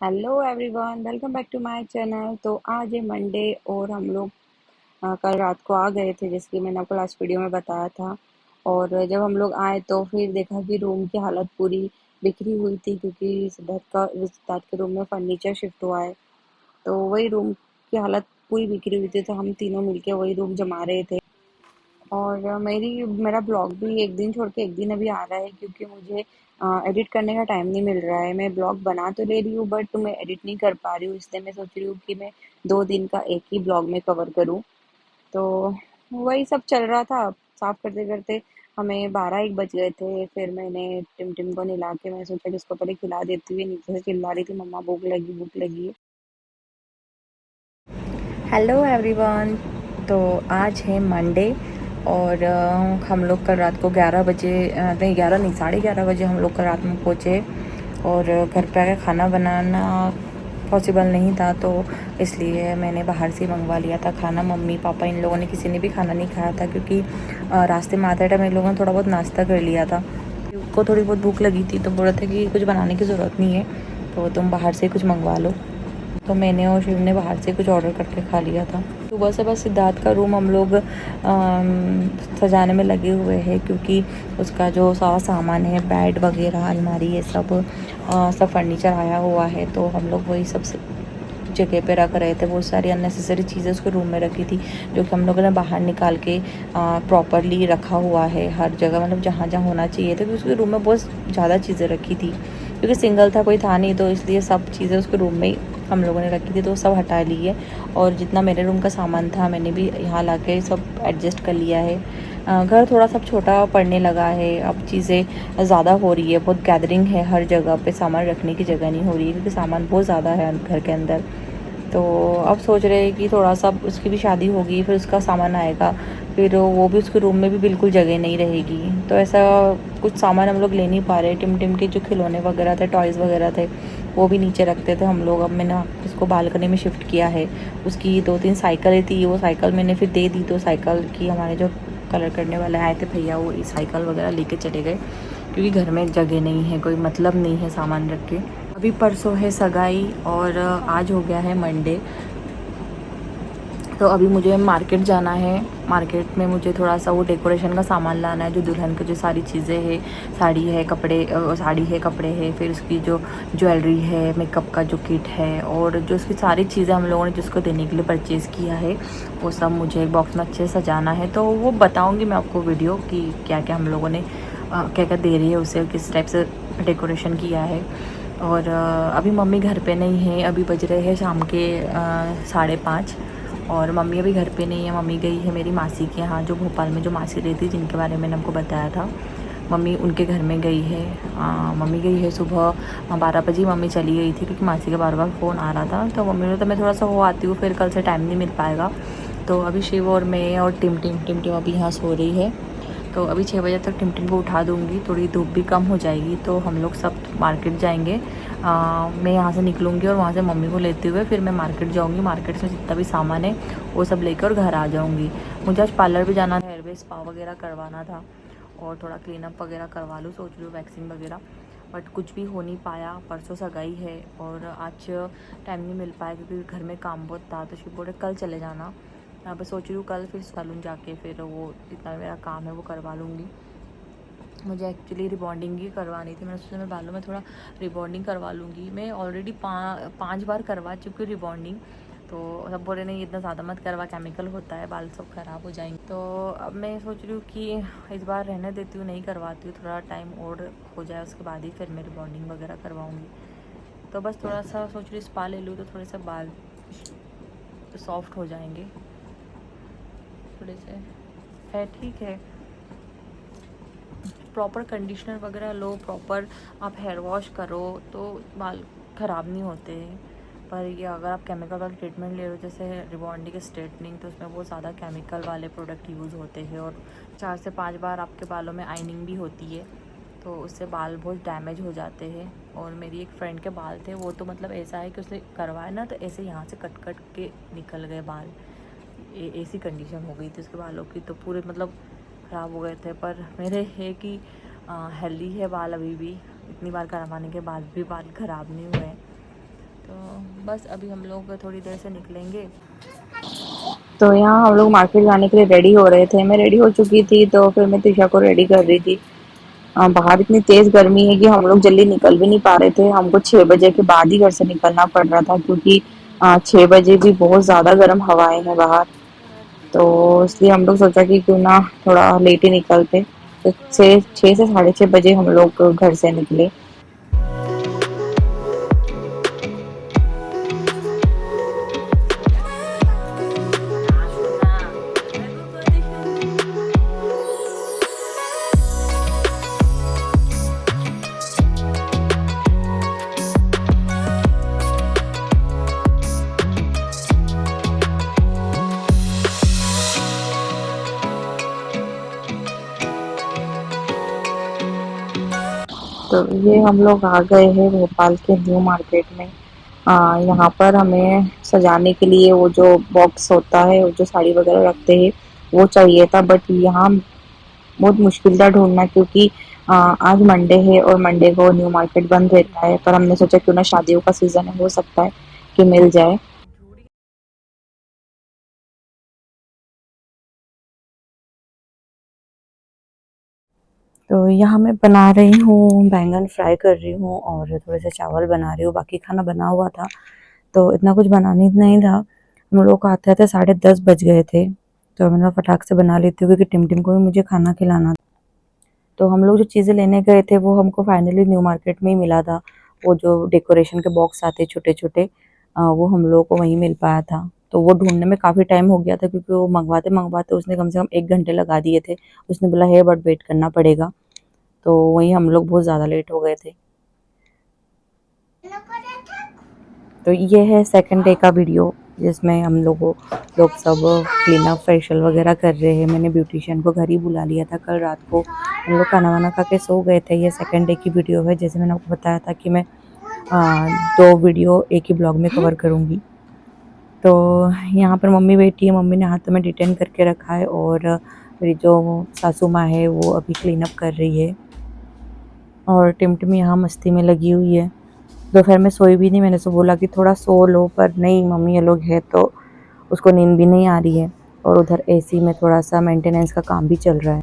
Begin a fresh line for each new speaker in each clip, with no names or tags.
Hello everyone, welcome back to my channel. तो आज है मंडे और हम लोग कल रात को आ गए थे, जैसे कि मैंने आपको लास्ट वीडियो में बताया था। और जब हम लोग आए तो फिर देखा कि रूम की हालत पूरी बिखरी हुई थी, क्योंकि सिद्धार्थ के रूम में फर्नीचर शिफ्ट हुआ है। तो वही रूम की हालत पूरी बिखरी हुई थी, तो हम तीनों मिलके वही रूम जमा रहे थे। और मेरा ब्लॉग भी एक दिन छोड़ के एक दिन अभी आ रहा है, क्योंकि मुझे एडिट करने का टाइम नहीं मिल रहा है। मैं ब्लॉग बना तो ले रही हूँ, बट मैं एडिट नहीं कर पा रही हूँ, इसलिए मैं सोच रही हूँ कि मैं 2 दिन का एक ही ब्लॉग में कवर करूँ। तो वही सब चल रहा था। साफ करते करते हमें 12-1 बज गए थे। फिर मैंने टिम टिम को नहला के मैं सोचा कि उसको पहले खिला देती हुई नीचे से चिल्ला रही थी, मम्मा भूख लगी भूख लगी। Hello everyone. तो आज है मंडे और हम लोग कल रात को 11 बजे नहीं 11 नहीं 11:30 बजे हम लोग कल रात में पहुँचे। और घर पे आके खाना बनाना पॉसिबल नहीं था, तो इसलिए मैंने बाहर से मंगवा लिया था खाना। मम्मी पापा इन लोगों ने किसी ने भी खाना नहीं खाया था, क्योंकि रास्ते में आते टाइम इन लोगों ने थोड़ा बहुत नाश्ता कर लिया था। उनको थोड़ी बहुत भूख लगी थी, तो बोल रहे थे कि कुछ बनाने की ज़रूरत नहीं है, तो तुम बाहर से कुछ मंगवा लो। तो मैंने और शिव ने बाहर से कुछ ऑर्डर करके खा लिया था। सुबह से बस सिद्धार्थ का रूम हम लोग सजाने में लगे हुए हैं, क्योंकि उसका जो सारा सामान है, बेड वगैरह, अलमारी, ये सब फर्नीचर आया हुआ है। तो हम लोग वही सब जगह पे रख रहे थे। बहुत सारी अननेसेसरी चीज़ें उसके रूम में रखी थी, जो कि हम लोगों ने बाहर निकाल के प्रॉपरली रखा हुआ है हर जगह, मतलब जहाँ जहाँ होना चाहिए था। क्योंकि उसके रूम में बहुत ज़्यादा चीज़ें रखी थी, क्योंकि सिंगल था, कोई था नहीं, तो इसलिए सब चीज़ें उसके रूम में ही हम लोगों ने रखी थी, तो सब हटा ली है। और जितना मेरे रूम का सामान था मैंने भी यहाँ ला के सब एडजस्ट कर लिया है। घर थोड़ा सा छोटा पड़ने लगा है, अब चीज़ें ज़्यादा हो रही है, बहुत गैदरिंग है, हर जगह पे सामान रखने की जगह नहीं हो रही है, क्योंकि सामान बहुत ज़्यादा है घर के अंदर। तो अब सोच रहे हैं कि थोड़ा सा, उसकी भी शादी होगी, फिर उसका सामान आएगा, फिर वो भी उसके रूम में भी बिल्कुल जगह नहीं रहेगी। तो ऐसा कुछ सामान हम लोग ले नहीं पा रहे। टिम टिम के जो खिलौने वगैरह थे, टॉयज़ वगैरह थे, वो भी नीचे रखते थे हम लोग। अब मैंने इसको बालकनी में शिफ्ट किया है। उसकी 2-3 साइकिलें थी, वो साइकिल मैंने फिर दे दी। तो साइकिल की हमारे जो कलर करने वाले आए थे भैया, वो साइकिल वगैरह लेके चले गए, क्योंकि घर में जगह नहीं है, कोई मतलब नहीं है सामान रख के। अभी परसों है सगाई और आज हो गया है मंडे। तो अभी मुझे मार्केट जाना है। मार्केट में मुझे थोड़ा सा वो डेकोरेशन का सामान लाना है, जो दुल्हन की जो सारी चीज़ें हैं, साड़ी है, कपड़े हैं, फिर उसकी जो ज्वेलरी है, मेकअप का जो किट है, और जो उसकी सारी चीज़ें हम लोगों ने जिसको देने के लिए परचेज़ किया है, वो सब मुझे एक बॉक्स में अच्छे से सजाना है। तो वो बताऊँगी मैं आपको वीडियो कि क्या क्या हम लोगों ने क्या क्या दे रही है उसे, किस टाइप से डेकोरेशन किया है। और अभी मम्मी घर पे नहीं है। अभी बज रहे हैं शाम के 5:30, और मम्मी अभी घर पे नहीं है। मम्मी गई है मेरी मासी के यहाँ, जो भोपाल में जो मासी रहती, जिनके बारे में मैंने आपको बताया था। मम्मी उनके घर में गई है। मम्मी गई है सुबह 12 बजे मम्मी चली गई थी, क्योंकि मासी का बार बार फ़ोन आ रहा था। तो मम्मी ने तो मैं थोड़ा सा हो आती हूँ, फिर कल से टाइम नहीं मिल पाएगा। तो अभी शिव और मैं और टिम टिम अभी यहाँ सो रही है। तो अभी 6 बजे तक टिम टिम को उठा दूँगी, थोड़ी धूप भी कम हो जाएगी, तो हम लोग सब मार्केट जाएंगे। मैं यहाँ से निकलूँगी और वहाँ से मम्मी को लेते हुए फिर मैं मार्केट जाऊँगी। मार्केट से जितना भी सामान है वो सब लेकर घर आ जाऊँगी। मुझे आज पार्लर भी जाना था, हेयर वे स्पा वगैरह करवाना था, और थोड़ा क्लीनअप वगैरह करवा लूँ, सोच रही हूँ वैक्सिंग वगैरह। बट कुछ भी हो नहीं पाया। परसों सगाई है और आज टाइम नहीं मिल पाया, क्योंकि घर में काम बहुत था। तो शिव बोले कल चले जाना। यहाँ पर सोच रही हूँ कल फिर सैलून जाके फिर वो जितना मेरा काम है वो करवा लूँगी। मुझे एक्चुअली रिबॉन्डिंग ही करवानी थी। मैंने सोचा मैं बालों में थोड़ा रिबॉन्डिंग करवा लूँगी। मैं ऑलरेडी 5 बार करवा चुकी हूँ रिबॉन्डिंग। तो सब बोल रहे नहीं इतना ज़्यादा मत करवा, केमिकल होता है, बाल सब ख़राब हो जाएंगे। तो अब मैं सोच रही हूँ कि इस बार रहने देती हूँ, नहीं करवाती हूँ, थोड़ा टाइम और हो जाए उसके बाद ही फिर मैं रिबॉन्डिंग वगैरह करवाऊँगी। तो बस थोड़ा सा सोच रही स्पा ले लूँ, तो थोड़े से बाल सॉफ्ट हो जाएंगे, थोड़े से है, ठीक है। प्रॉपर कंडीशनर वगैरह लो, प्रॉपर आप हेयर वॉश करो, तो बाल ख़राब नहीं होते हैं। पर ये अगर आप केमिकल वाला ट्रीटमेंट ले रहे हो, जैसे रिबॉन्डिंग स्ट्रेटनिंग, तो उसमें बहुत ज़्यादा केमिकल वाले प्रोडक्ट यूज़ होते हैं, और 4 से 5 बार आपके बालों में आइनिंग भी होती है, तो उससे बाल बहुत डैमेज हो जाते हैं। और मेरी एक फ्रेंड के बाल थे, वो तो मतलब ऐसा है कि उसने करवाया ना, तो ऐसे यहाँ से कट कट के निकल गए बाल। ऐसी कंडीशन हो गई थी उसके बालों की, तो पूरे मतलब ख़राब हो गए थे। पर मेरे है कि हेल्दी है बाल अभी भी, इतनी बार करवाने के बाद भी बाल ख़राब नहीं हुए। तो बस अभी हम लोग थोड़ी देर से निकलेंगे।
तो यहाँ हम लोग मार्केट जाने के लिए रेडी हो रहे थे। मैं रेडी हो चुकी थी तो फिर मैं त्रिशा को रेडी कर रही थी। बाहर इतनी तेज गर्मी है कि हम लोग जल्दी निकल भी नहीं पा रहे थे। हमको 6 बजे के बाद ही घर से निकलना पड़ रहा था, क्योंकि 6 बजे भी बहुत ज़्यादा गर्म हवाएं हैं बाहर। तो इसलिए हम लोग सोचा कि क्यों ना थोड़ा लेट ही निकलते। तो 6 से 6:30 बजे हम लोग घर से निकले। तो ये हम लोग आ गए हैं भोपाल के न्यू मार्केट में। यहाँ पर हमें सजाने के लिए वो जो बॉक्स होता है, वो जो साड़ी वगैरह रखते हैं, वो चाहिए था। बट यहाँ बहुत मुश्किल था ढूंढना, क्योंकि आज मंडे है और मंडे को न्यू मार्केट बंद रहता है। पर हमने सोचा क्यों ना, शादियों का सीजन है, हो सकता है कि मिल जाए। तो यहाँ मैं बना रही हूँ, बैंगन फ्राई कर रही हूँ और थोड़े से चावल बना रही हूँ। बाकी खाना बना हुआ था, तो इतना कुछ बनानी नहीं था। हम लोग को आते आते 10:30 बज गए थे। तो मैंने फटाक से बना लेती हूँ, क्योंकि टिमटिम को भी मुझे खाना खिलाना था। तो हम लोग जो चीज़ें लेने गए थे वो हमको फाइनली न्यू मार्केट में ही मिला था। वो जो डेकोरेशन के बॉक्स आते छोटे छोटे, वो हम लोग को वहीं मिल पाया था। तो वो ढूंढने में काफ़ी टाइम हो गया था, क्योंकि वो मंगवाते मंगवाते उसने कम से कम 1 घंटे लगा दिए थे। उसने बोला है बट वेट करना पड़ेगा। तो वहीं हम लोग बहुत ज़्यादा लेट हो गए थे। तो ये है सेकंड डे का वीडियो, जिसमें हम लोग सब क्लीन अप फेशियल वगैरह कर रहे हैं। मैंने ब्यूटिशियन को घर ही बुला लिया था कल रात को। हम लोग खाना वाना खा के सो गए थे। ये सेकंड डे की वीडियो है। जैसे मैंने आपको बताया था कि मैं 2 वीडियो एक ही ब्लॉग में कवर करूँगी। तो यहाँ पर मम्मी बैठी है, मम्मी ने हाथ में डिटेन करके रखा है, और मेरी जो सासू माँ है वो अभी क्लीन अप कर रही है, और टिमटिम यहाँ मस्ती में लगी हुई है। दोपहर में सोई भी नहीं। मैंने उसको बोला कि थोड़ा सो लो, पर नहीं, मम्मी ये लोग है तो उसको नींद भी नहीं आ रही है। और उधर एसी में थोड़ा सा मेंटेनेंस का काम भी चल रहा है।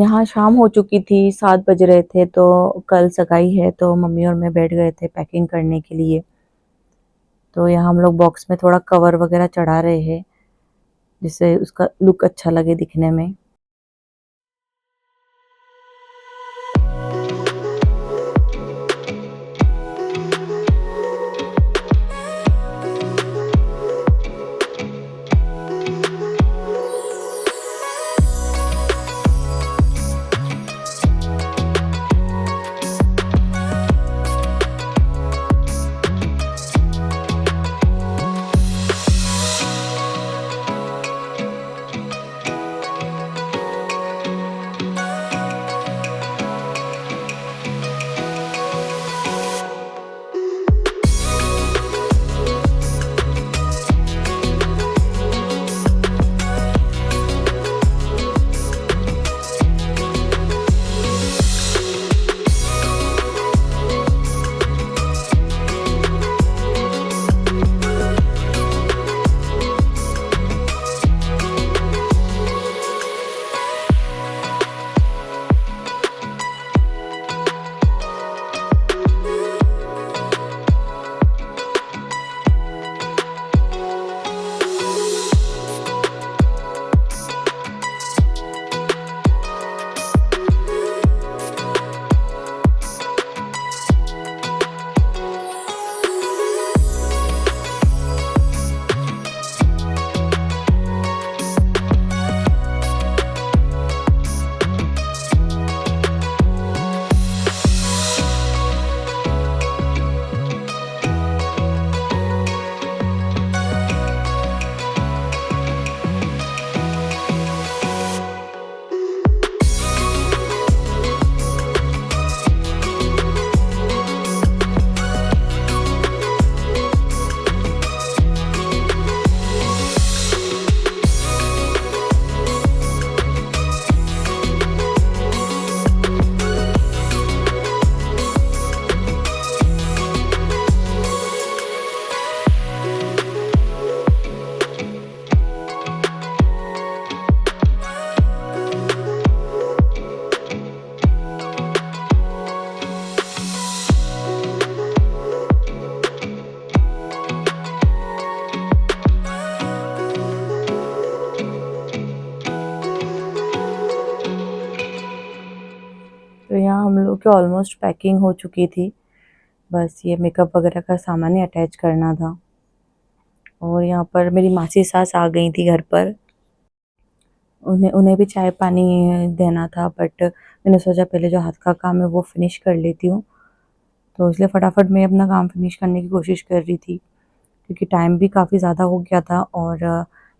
यहाँ शाम हो चुकी थी, 7 बज रहे थे। तो कल सगाई है, तो मम्मी और मैं बैठ गए थे पैकिंग करने के लिए। तो यहाँ हम लोग बॉक्स में थोड़ा कवर वगैरह चढ़ा रहे हैं, जिससे उसका लुक अच्छा लगे दिखने में। तो यहाँ हम लोग की ऑलमोस्ट पैकिंग हो चुकी थी, बस ये मेकअप वगैरह का सामान ही अटैच करना था। और यहाँ पर मेरी मासी सास आ गई थी घर पर, उन्हें उन्हें भी चाय पानी देना था, बट मैंने सोचा पहले जो हाथ का काम है वो फिनिश कर लेती हूँ, तो इसलिए फटाफट मैं अपना काम फिनिश करने की कोशिश कर रही थी, क्योंकि टाइम भी काफ़ी ज़्यादा हो गया था। और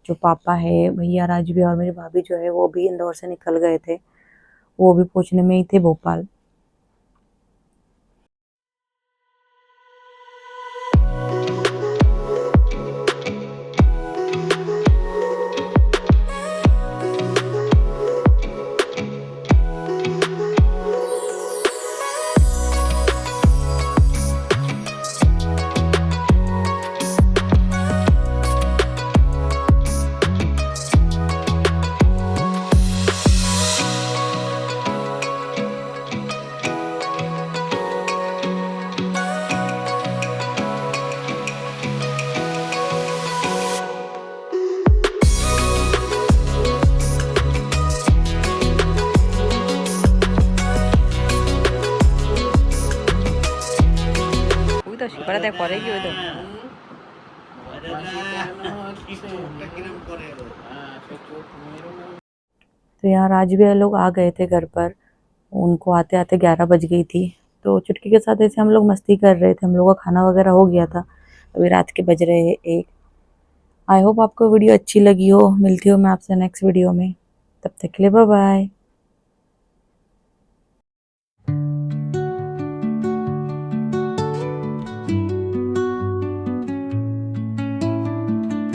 जो पापा है, भैया राज भी और मेरी भाभी जो है वो भी इंदौर से निकल गए थे, वो भी पहुँचने में ही थे भोपाल।
ওই তো শিপারা দেখ পরে কি ওই তো
तो यहाँ राज भैया लोग आ गए थे घर पर, उनको आते आते 11 बज गई थी। तो चुटकी के साथ ऐसे हम लोग मस्ती कर रहे थे, हम लोग का खाना वगैरह हो गया था, अभी रात के बज रहे हैं 1। आई होप आपको वीडियो अच्छी लगी हो। मिलती हूँ मैं आपसे नेक्स्ट वीडियो में, तब तक के लिए बाय बाय।